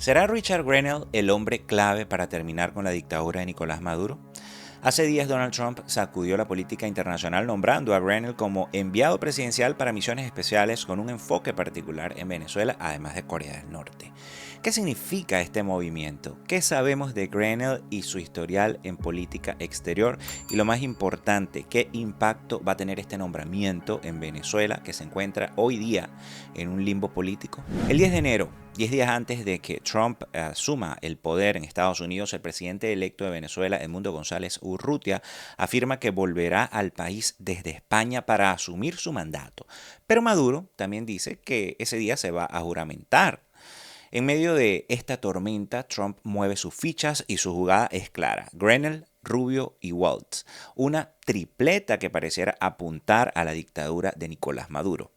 ¿Será Richard Grenell el hombre clave para terminar con la dictadura de Nicolás Maduro? Hace días Donald Trump sacudió la política internacional nombrando a Grenell como enviado presidencial para misiones especiales con un enfoque particular en Venezuela, además de Corea del Norte. ¿Qué significa este movimiento? ¿Qué sabemos de Grenell y su historial en política exterior? Y lo más importante, ¿qué impacto va a tener este nombramiento en Venezuela, que se encuentra hoy día en un limbo político? El 10 de enero, 10 días antes de que Trump asuma el poder en Estados Unidos, el presidente electo de Venezuela, Edmundo González Urrutia, afirma que volverá al país desde España para asumir su mandato. Pero Maduro también dice que ese día se va a juramentar. En medio de esta tormenta, Trump mueve sus fichas y su jugada es clara. Grenell, Rubio y Waltz, una tripleta que pareciera apuntar a la dictadura de Nicolás Maduro.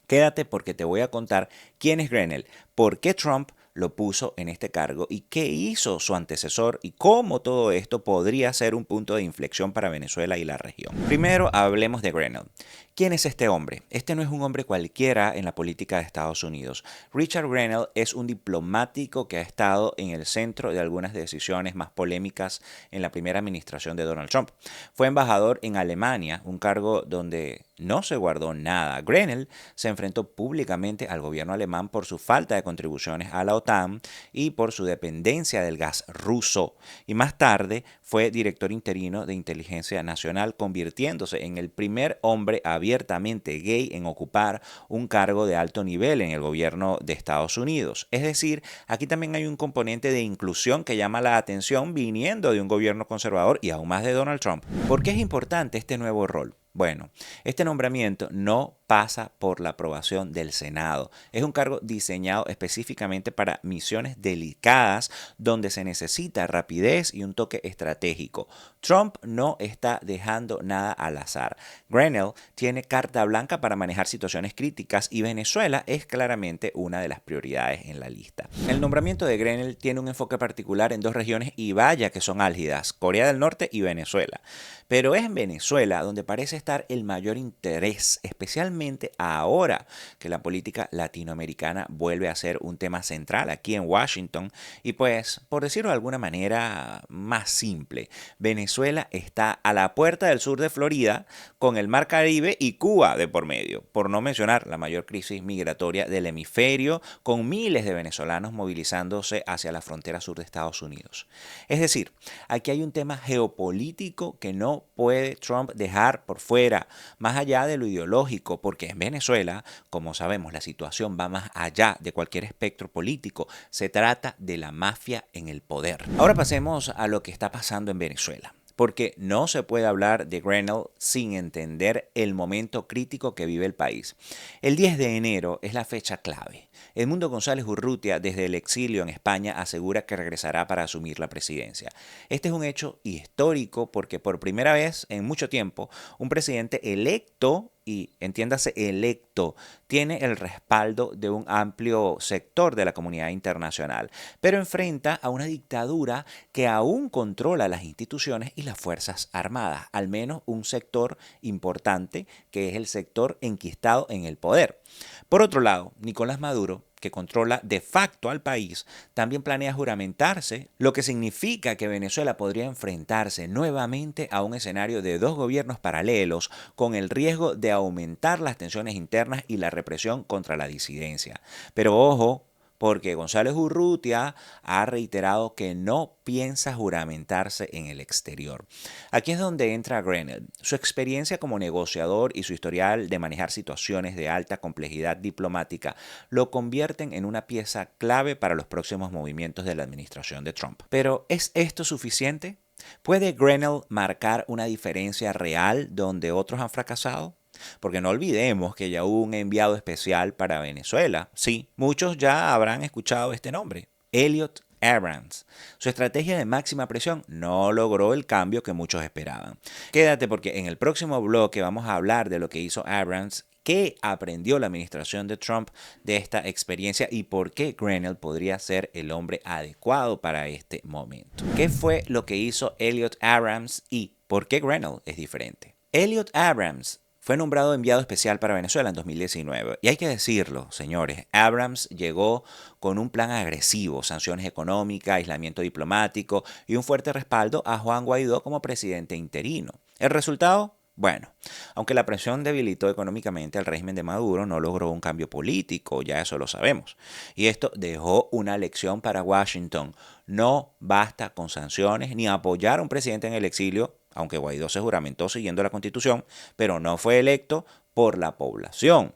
Quédate porque te voy a contar quién es Grenell, por qué Trump lo puso en este cargo y qué hizo su antecesor y cómo todo esto podría ser un punto de inflexión para Venezuela y la región. Primero hablemos de Grenell. ¿Quién es este hombre? Este no es un hombre cualquiera en la política de Estados Unidos. Richard Grenell es un diplomático que ha estado en el centro de algunas decisiones más polémicas en la primera administración de Donald Trump. Fue embajador en Alemania, un cargo donde no se guardó nada. Grenell se enfrentó públicamente al gobierno alemán por su falta de contribuciones a la OTAN y por su dependencia del gas ruso. Y más tarde fue director interino de Inteligencia Nacional, convirtiéndose en el primer hombre abiertamente gay en ocupar un cargo de alto nivel en el gobierno de Estados Unidos. Es decir, aquí también hay un componente de inclusión que llama la atención viniendo de un gobierno conservador y aún más de Donald Trump. ¿Por qué es importante este nuevo rol? Bueno, este nombramiento no pasa por la aprobación del Senado. Es un cargo diseñado específicamente para misiones delicadas donde se necesita rapidez y un toque estratégico. Trump no está dejando nada al azar. Grenell tiene carta blanca para manejar situaciones críticas y Venezuela es claramente una de las prioridades en la lista. El nombramiento de Grenell tiene un enfoque particular en dos regiones y vaya que son álgidas, Corea del Norte y Venezuela. Pero es en Venezuela donde parece estar el mayor interés, especialmente ahora que la política latinoamericana vuelve a ser un tema central aquí en Washington y pues, por decirlo de alguna manera más simple, Venezuela está a la puerta del sur de Florida con el Mar Caribe y Cuba de por medio, por no mencionar la mayor crisis migratoria del hemisferio con miles de venezolanos movilizándose hacia la frontera sur de Estados Unidos. Es decir, aquí hay un tema geopolítico que no puede Trump dejar por fuera, más allá de lo ideológico, porque en Venezuela, como sabemos, la situación va más allá de cualquier espectro político. Se trata de la mafia en el poder. Ahora pasemos a lo que está pasando en Venezuela. Porque no se puede hablar de Grenell sin entender el momento crítico que vive el país. El 10 de enero es la fecha clave. Edmundo González Urrutia, desde el exilio en España, asegura que regresará para asumir la presidencia. Este es un hecho histórico porque por primera vez en mucho tiempo un presidente electo y entiéndase electo, tiene el respaldo de un amplio sector de la comunidad internacional, pero enfrenta a una dictadura que aún controla las instituciones y las Fuerzas Armadas, al menos un sector importante que es el sector enquistado en el poder. Por otro lado, Nicolás Maduro, que controla de facto al país, también planea juramentarse, lo que significa que Venezuela podría enfrentarse nuevamente a un escenario de dos gobiernos paralelos con el riesgo de aumentar las tensiones internas y la represión contra la disidencia. Pero ojo, porque González Urrutia ha reiterado que no piensa juramentarse en el exterior. Aquí es donde entra Grenell. Su experiencia como negociador y su historial de manejar situaciones de alta complejidad diplomática lo convierten en una pieza clave para los próximos movimientos de la administración de Trump. Pero ¿es esto suficiente? ¿Puede Grenell marcar una diferencia real donde otros han fracasado? Porque no olvidemos que ya hubo un enviado especial para Venezuela. Sí, muchos ya habrán escuchado este nombre, Elliot Abrams. Su estrategia de máxima presión no logró el cambio que muchos esperaban. Quédate porque en el próximo bloque vamos a hablar de lo que hizo Abrams, qué aprendió la administración de Trump de esta experiencia y por qué Grenell podría ser el hombre adecuado para este momento. ¿Qué fue lo que hizo Elliot Abrams y por qué Grenell es diferente? Elliot Abrams Fue nombrado enviado especial para Venezuela en 2019. Y hay que decirlo, señores, Abrams llegó con un plan agresivo, sanciones económicas, aislamiento diplomático y un fuerte respaldo a Juan Guaidó como presidente interino. ¿El resultado? Bueno, aunque la presión debilitó económicamente al régimen de Maduro, no logró un cambio político, ya eso lo sabemos. Y esto dejó una lección para Washington. No basta con sanciones ni apoyar a un presidente en el exilio, aunque Guaidó se juramentó siguiendo la Constitución, pero no fue electo por la población.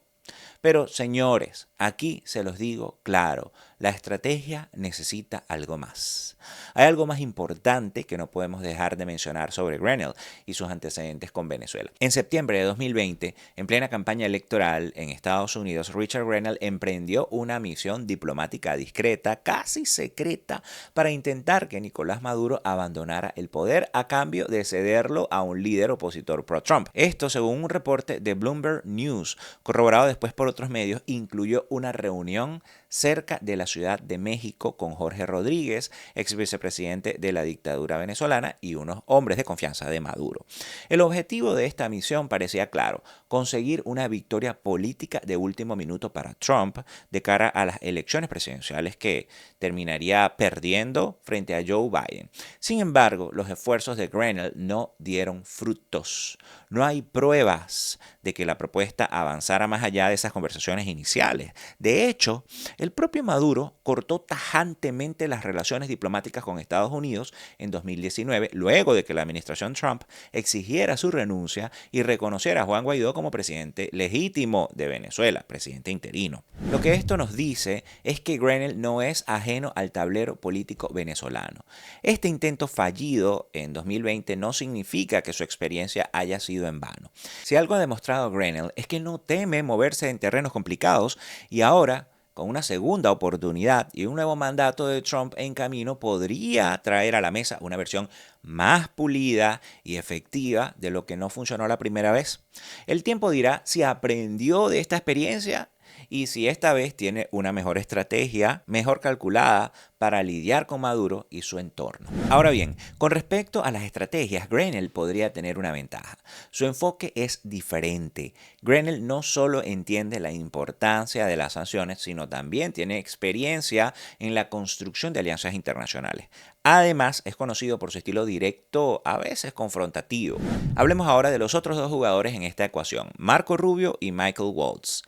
Pero señores, aquí se los digo claro, la estrategia necesita algo más. Hay algo más importante que no podemos dejar de mencionar sobre Grenell y sus antecedentes con Venezuela. En septiembre de 2020, en plena campaña electoral en Estados Unidos, Richard Grenell emprendió una misión diplomática discreta, casi secreta, para intentar que Nicolás Maduro abandonara el poder a cambio de cederlo a un líder opositor pro-Trump. Esto, según un reporte de Bloomberg News, corroborado después por otros medios, incluyó una reunión cerca de la Ciudad de México con Jorge Rodríguez, ex vicepresidente de la dictadura venezolana y unos hombres de confianza de Maduro. El objetivo de esta misión parecía claro: conseguir una victoria política de último minuto para Trump de cara a las elecciones presidenciales que terminaría perdiendo frente a Joe Biden. Sin embargo, los esfuerzos de Grenell no dieron frutos. No hay pruebas de que la propuesta avanzara más allá de esas conversaciones iniciales. De hecho, el propio Maduro cortó tajantemente las relaciones diplomáticas con Estados Unidos en 2019, luego de que la administración Trump exigiera su renuncia y reconociera a Juan Guaidó como presidente legítimo de Venezuela, presidente interino. Lo que esto nos dice es que Grenell no es ajeno al tablero político venezolano. Este intento fallido en 2020 no significa que su experiencia haya sido en vano. Si algo ha demostrado Grenell es que no teme moverse en terrenos complicados y ahora, con una segunda oportunidad y un nuevo mandato de Trump en camino, podría traer a la mesa una versión más pulida y efectiva de lo que no funcionó la primera vez. El tiempo dirá si aprendió de esta experiencia y si esta vez tiene una mejor estrategia, mejor calculada para lidiar con Maduro y su entorno. Ahora bien, con respecto a las estrategias, Grenell podría tener una ventaja. Su enfoque es diferente. Grenell no solo entiende la importancia de las sanciones, sino también tiene experiencia en la construcción de alianzas internacionales. Además, es conocido por su estilo directo, a veces confrontativo. Hablemos ahora de los otros dos jugadores en esta ecuación, Marco Rubio y Michael Waltz.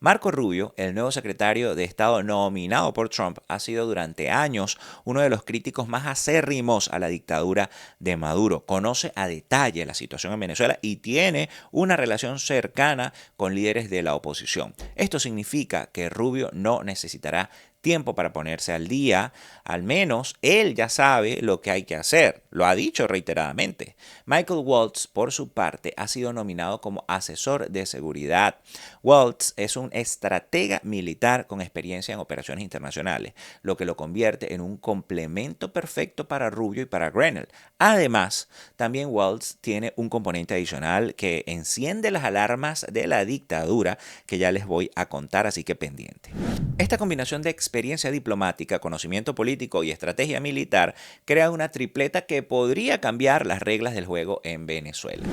Marco Rubio, el nuevo secretario de Estado nominado por Trump, ha sido durante años uno de los críticos más acérrimos a la dictadura de Maduro. Conoce a detalle la situación en Venezuela y tiene una relación cercana con líderes de la oposición. Esto significa que Rubio no necesitará tiempo para ponerse al día, al menos él ya sabe lo que hay que hacer, lo ha dicho reiteradamente. Michael Waltz, por su parte, ha sido nominado como asesor de seguridad. Waltz es un estratega militar con experiencia en operaciones internacionales, lo que lo convierte en un complemento perfecto para Rubio y para Grenell. Además, también Waltz tiene un componente adicional que enciende las alarmas de la dictadura, que ya les voy a contar, así que pendiente. Esta combinación de experiencia diplomática, conocimiento político y estrategia militar crea una tripleta que podría cambiar las reglas del juego en Venezuela.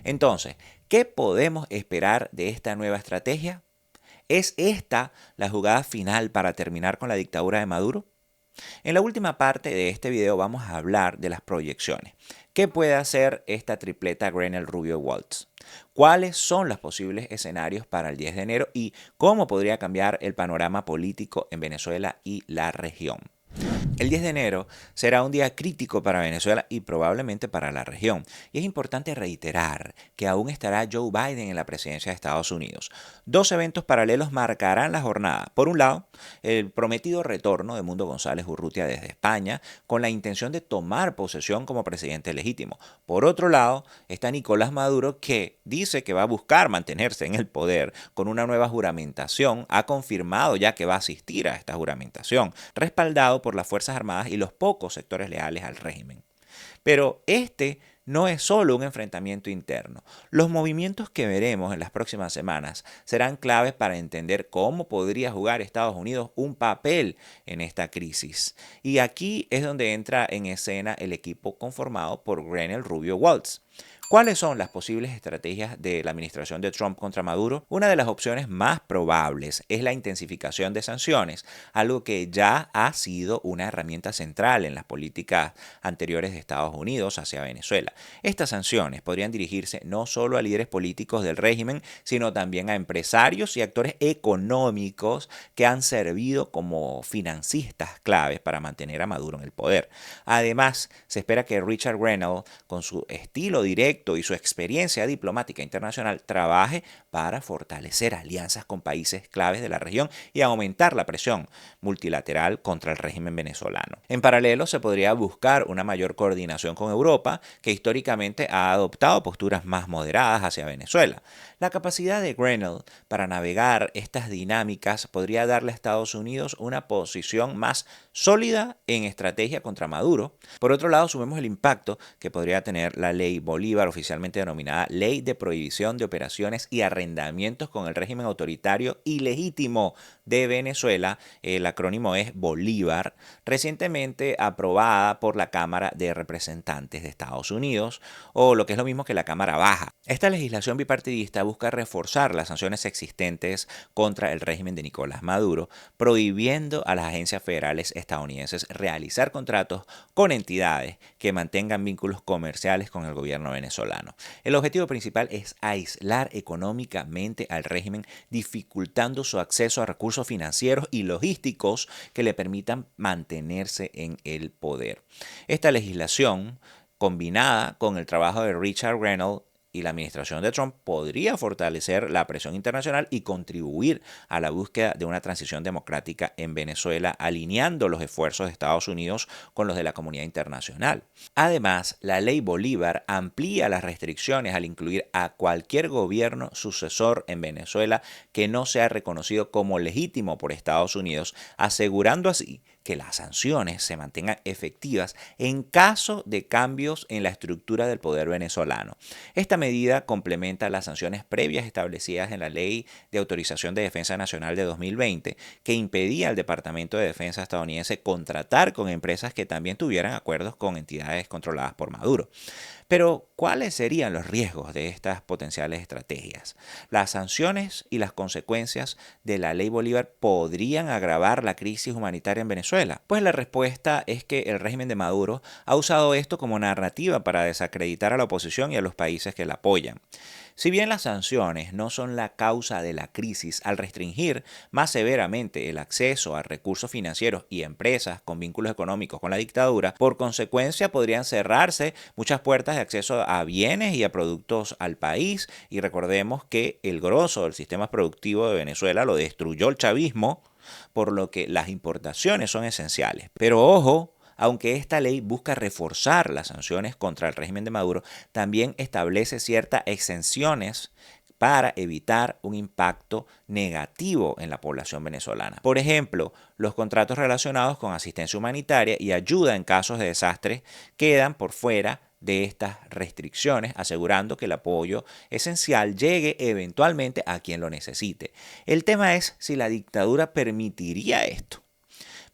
Entonces, ¿qué podemos esperar de esta nueva estrategia? ¿Es esta la jugada final para terminar con la dictadura de Maduro? En la última parte de este video vamos a hablar de las proyecciones. ¿Qué puede hacer esta tripleta Grenell-Rubio-Waltz? ¿Cuáles son los posibles escenarios para el 10 de enero y cómo podría cambiar el panorama político en Venezuela y la región? El 10 de enero será un día crítico para Venezuela y probablemente para la región. Y es importante reiterar que aún estará Joe Biden en la presidencia de Estados Unidos. Dos eventos paralelos marcarán la jornada. Por un lado, el prometido retorno de Mundo González Urrutia desde España con la intención de tomar posesión como presidente legítimo. Por otro lado, está Nicolás Maduro, que dice que va a buscar mantenerse en el poder con una nueva juramentación. Ha confirmado ya que va a asistir a esta juramentación, respaldado por las Fuerzas Armadas y los pocos sectores leales al régimen. Pero este no es solo un enfrentamiento interno. Los movimientos que veremos en las próximas semanas serán claves para entender cómo podría jugar Estados Unidos un papel en esta crisis. Y aquí es donde entra en escena el equipo conformado por Grenell, Rubio, Waltz. ¿Cuáles son las posibles estrategias de la administración de Trump contra Maduro? Una de las opciones más probables es la intensificación de sanciones, algo que ya ha sido una herramienta central en las políticas anteriores de Estados Unidos hacia Venezuela. Estas sanciones podrían dirigirse no solo a líderes políticos del régimen, sino también a empresarios y actores económicos que han servido como financistas claves para mantener a Maduro en el poder. Además, se espera que Richard Grenell, con su estilo directo y su experiencia diplomática internacional, trabaje para fortalecer alianzas con países claves de la región y aumentar la presión multilateral contra el régimen venezolano. En paralelo, se podría buscar una mayor coordinación con Europa, que históricamente ha adoptado posturas más moderadas hacia Venezuela. La capacidad de Grenell para navegar estas dinámicas podría darle a Estados Unidos una posición más sólida en estrategia contra Maduro. Por otro lado, sumemos el impacto que podría tener la ley Bolívar, oficialmente denominada Ley de Prohibición de Operaciones y Arrendamientos con el Régimen Autoritario Ilegítimo de Venezuela. El acrónimo es Bolívar, recientemente aprobada por la Cámara de Representantes de Estados Unidos, o lo que es lo mismo que la Cámara Baja. Esta legislación bipartidista busca reforzar las sanciones existentes contra el régimen de Nicolás Maduro, prohibiendo a las agencias federales estadounidenses realizar contratos con entidades que mantengan vínculos comerciales con el gobierno venezolano. El objetivo principal es aislar económicamente al régimen, dificultando su acceso a recursos financieros y logísticos que le permitan mantenerse en el poder. Esta legislación, combinada con el trabajo de Richard Grenell y la administración de Trump, podría fortalecer la presión internacional y contribuir a la búsqueda de una transición democrática en Venezuela, alineando los esfuerzos de Estados Unidos con los de la comunidad internacional. Además, la ley Bolívar amplía las restricciones al incluir a cualquier gobierno sucesor en Venezuela que no sea reconocido como legítimo por Estados Unidos, asegurando así que las sanciones se mantengan efectivas en caso de cambios en la estructura del poder venezolano. Esta medida complementa las sanciones previas establecidas en la Ley de Autorización de Defensa Nacional de 2020, que impedía al Departamento de Defensa estadounidense contratar con empresas que también tuvieran acuerdos con entidades controladas por Maduro. Pero, ¿cuáles serían los riesgos de estas potenciales estrategias? Las sanciones y las consecuencias de la ley Bolívar podrían agravar la crisis humanitaria en Venezuela. Pues la respuesta es que el régimen de Maduro ha usado esto como narrativa para desacreditar a la oposición y a los países que la apoyan. Si bien las sanciones no son la causa de la crisis, al restringir más severamente el acceso a recursos financieros y empresas con vínculos económicos con la dictadura, por consecuencia podrían cerrarse muchas puertas de acceso a bienes y a productos al país. Y recordemos que el grosso del sistema productivo de Venezuela lo destruyó el chavismo, por lo que las importaciones son esenciales. Pero ojo, aunque esta ley busca reforzar las sanciones contra el régimen de Maduro, también establece ciertas exenciones para evitar un impacto negativo en la población venezolana. Por ejemplo, los contratos relacionados con asistencia humanitaria y ayuda en casos de desastres quedan por fuera de estas restricciones, asegurando que el apoyo esencial llegue eventualmente a quien lo necesite. El tema es si la dictadura permitiría esto.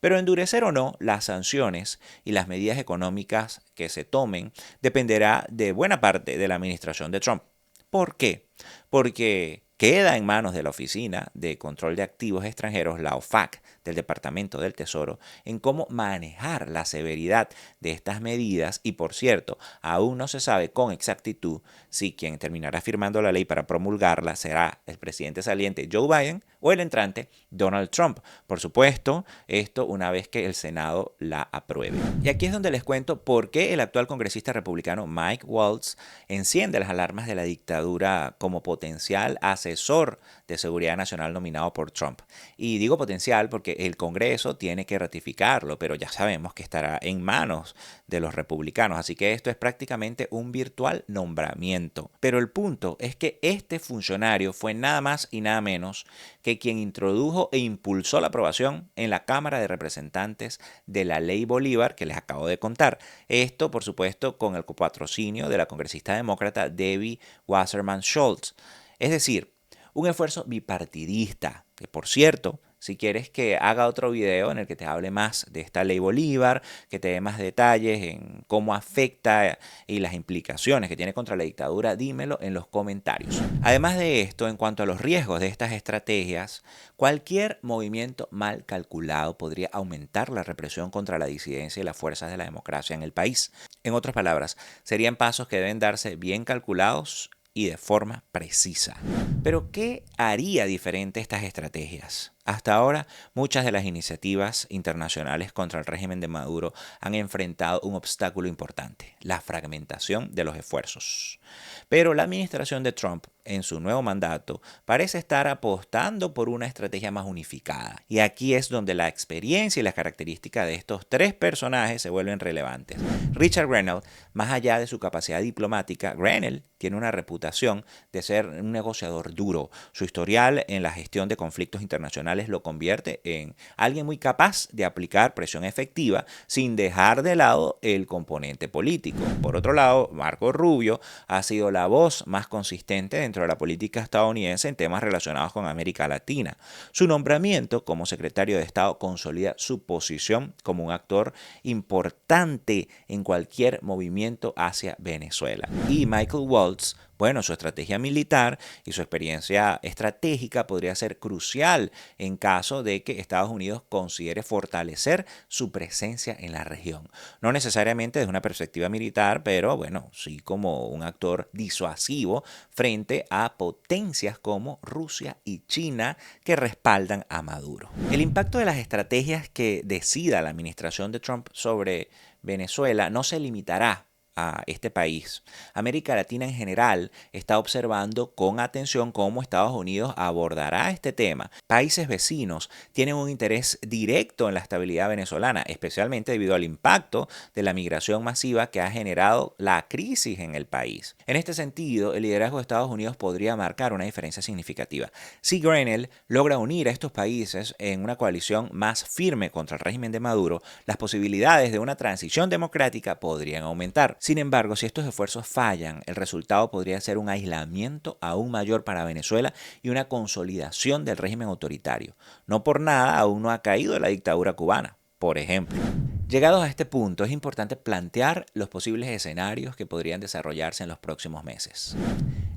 Pero endurecer o no las sanciones y las medidas económicas que se tomen dependerá de buena parte de la administración de Trump. ¿Por qué? Porque queda en manos de la Oficina de Control de Activos Extranjeros, la OFAC, del Departamento del Tesoro, en cómo manejar la severidad de estas medidas. Y por cierto, aún no se sabe con exactitud si quien terminará firmando la ley para promulgarla será el presidente saliente Joe Biden o el entrante Donald Trump. Por supuesto, esto una vez que el Senado la apruebe. Y aquí es donde les cuento por qué el actual congresista republicano Mike Waltz enciende las alarmas de la dictadura como potencial asesor de seguridad nacional nominado por Trump. Y digo potencial porque el Congreso tiene que ratificarlo, pero ya sabemos que estará en manos de los republicanos, así que esto es prácticamente un virtual nombramiento. Pero el punto es que este funcionario fue nada más y nada menos que quien introdujo e impulsó la aprobación en la Cámara de Representantes de la Ley Bolívar que les acabo de contar. Esto, por supuesto, con el patrocinio de la congresista demócrata Debbie Wasserman Schultz. Es decir, un esfuerzo bipartidista, que por cierto, si quieres que haga otro video en el que te hable más de esta ley Bolívar, que te dé más detalles en cómo afecta y las implicaciones que tiene contra la dictadura, dímelo en los comentarios. Además de esto, en cuanto a los riesgos de estas estrategias, cualquier movimiento mal calculado podría aumentar la represión contra la disidencia y las fuerzas de la democracia en el país. En otras palabras, serían pasos que deben darse bien calculados y de forma precisa. Pero, ¿qué haría diferente estas estrategias? Hasta ahora, muchas de las iniciativas internacionales contra el régimen de Maduro han enfrentado un obstáculo importante: la fragmentación de los esfuerzos. Pero la administración de Trump, en su nuevo mandato, parece estar apostando por una estrategia más unificada. Y aquí es donde la experiencia y las características de estos tres personajes se vuelven relevantes. Richard Grenell, más allá de su capacidad diplomática, Grenell tiene una reputación de ser un negociador duro. Su historial en la gestión de conflictos internacionales lo convierte en alguien muy capaz de aplicar presión efectiva sin dejar de lado el componente político. Por otro lado, Marco Rubio ha sido la voz más consistente dentro de la política estadounidense en temas relacionados con América Latina. Su nombramiento como secretario de Estado consolida su posición como un actor importante en cualquier movimiento hacia Venezuela. Y Michael Waltz, bueno, su estrategia militar y su experiencia estratégica podría ser crucial en caso de que Estados Unidos considere fortalecer su presencia en la región. No necesariamente desde una perspectiva militar, pero bueno, sí como un actor disuasivo frente a potencias como Rusia y China que respaldan a Maduro. El impacto de las estrategias que decida la administración de Trump sobre Venezuela no se limitará a este país. América Latina en general está observando con atención cómo Estados Unidos abordará este tema. Países vecinos tienen un interés directo en la estabilidad venezolana, especialmente debido al impacto de la migración masiva que ha generado la crisis en el país. En este sentido, el liderazgo de Estados Unidos podría marcar una diferencia significativa. Si Grenell logra unir a estos países en una coalición más firme contra el régimen de Maduro, las posibilidades de una transición democrática podrían aumentar. Sin embargo, si estos esfuerzos fallan, el resultado podría ser un aislamiento aún mayor para Venezuela y una consolidación del régimen autoritario. No por nada aún no ha caído la dictadura cubana, por ejemplo. Llegados a este punto, es importante plantear los posibles escenarios que podrían desarrollarse en los próximos meses.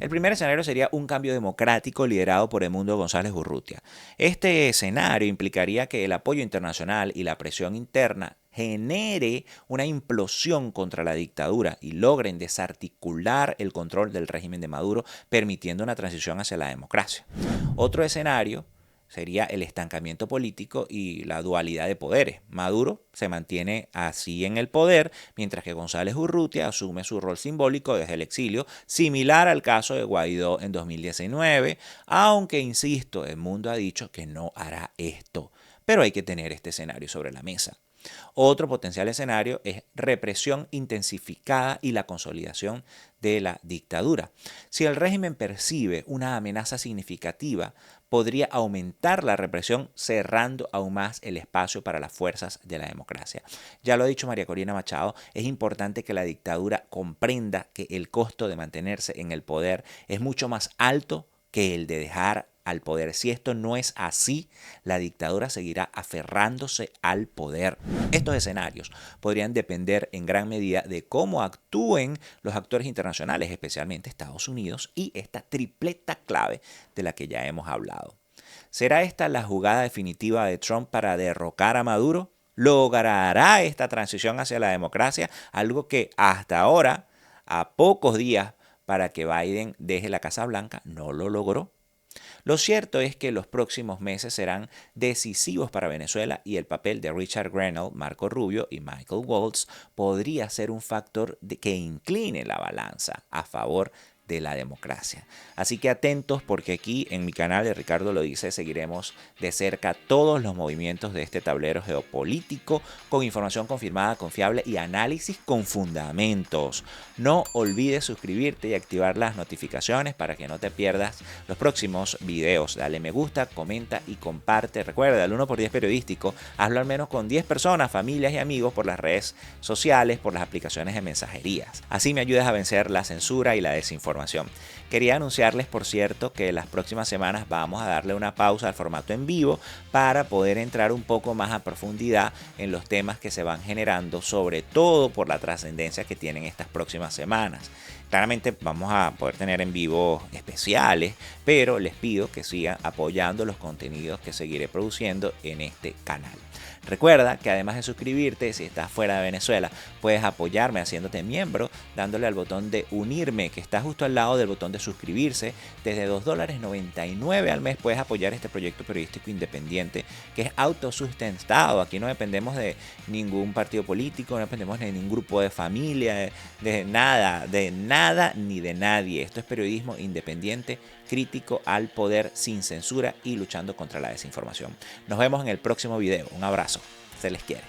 El primer escenario sería un cambio democrático liderado por Edmundo González Urrutia. Este escenario implicaría que el apoyo internacional y la presión interna genere una implosión contra la dictadura y logren desarticular el control del régimen de Maduro, permitiendo una transición hacia la democracia. Otro escenario sería el estancamiento político y la dualidad de poderes. Maduro se mantiene así en el poder, mientras que González Urrutia asume su rol simbólico desde el exilio, similar al caso de Guaidó en 2019, aunque, insisto, el mundo ha dicho que no hará esto. Pero hay que tener este escenario sobre la mesa. Otro potencial escenario es represión intensificada y la consolidación de la dictadura. Si el régimen percibe una amenaza significativa, podría aumentar la represión, cerrando aún más el espacio para las fuerzas de la democracia. Ya lo ha dicho María Corina Machado, es importante que la dictadura comprenda que el costo de mantenerse en el poder es mucho más alto que el de dejar al poder. Si esto no es así, la dictadura seguirá aferrándose al poder. Estos escenarios podrían depender en gran medida de cómo actúen los actores internacionales, especialmente Estados Unidos, y esta tripleta clave de la que ya hemos hablado. ¿Será esta la jugada definitiva de Trump para derrocar a Maduro? ¿Logrará esta transición hacia la democracia? Algo que hasta ahora, a pocos días para que Biden deje la Casa Blanca, no lo logró. Lo cierto es que los próximos meses serán decisivos para Venezuela y el papel de Richard Grenell, Marco Rubio y Michael Waltz podría ser un factor que incline la balanza a favor de la democracia. Así que atentos, porque aquí en mi canal de Ricardo Lo Dice seguiremos de cerca todos los movimientos de este tablero geopolítico con información confirmada, confiable y análisis con fundamentos. No olvides suscribirte y activar las notificaciones para que no te pierdas los próximos videos. Dale me gusta, comenta y comparte. Recuerda, el 1x10 periodístico, hazlo al menos con 10 personas, familias y amigos por las redes sociales, por las aplicaciones de mensajerías. Así me ayudas a vencer la censura y la desinformación desinformación. Quería anunciarles, por cierto, que las próximas semanas vamos a darle una pausa al formato en vivo para poder entrar un poco más a profundidad en los temas que se van generando, sobre todo por la trascendencia que tienen estas próximas semanas. Claramente vamos a poder tener en vivo especiales, pero les pido que sigan apoyando los contenidos que seguiré produciendo en este canal. Recuerda que además de suscribirte, si estás fuera de Venezuela, puedes apoyarme haciéndote miembro, dándole al botón de unirme, que está justo al lado del botón de suscribirse. Desde $2.99 al mes puedes apoyar este proyecto periodístico independiente que es autosustentado. Aquí no dependemos de ningún partido político, no dependemos de ningún grupo de familia, de nada ni de nadie. Esto es periodismo independiente, crítico al poder, sin censura y luchando contra la desinformación. Nos vemos en el próximo video. Un abrazo. Se les quiere.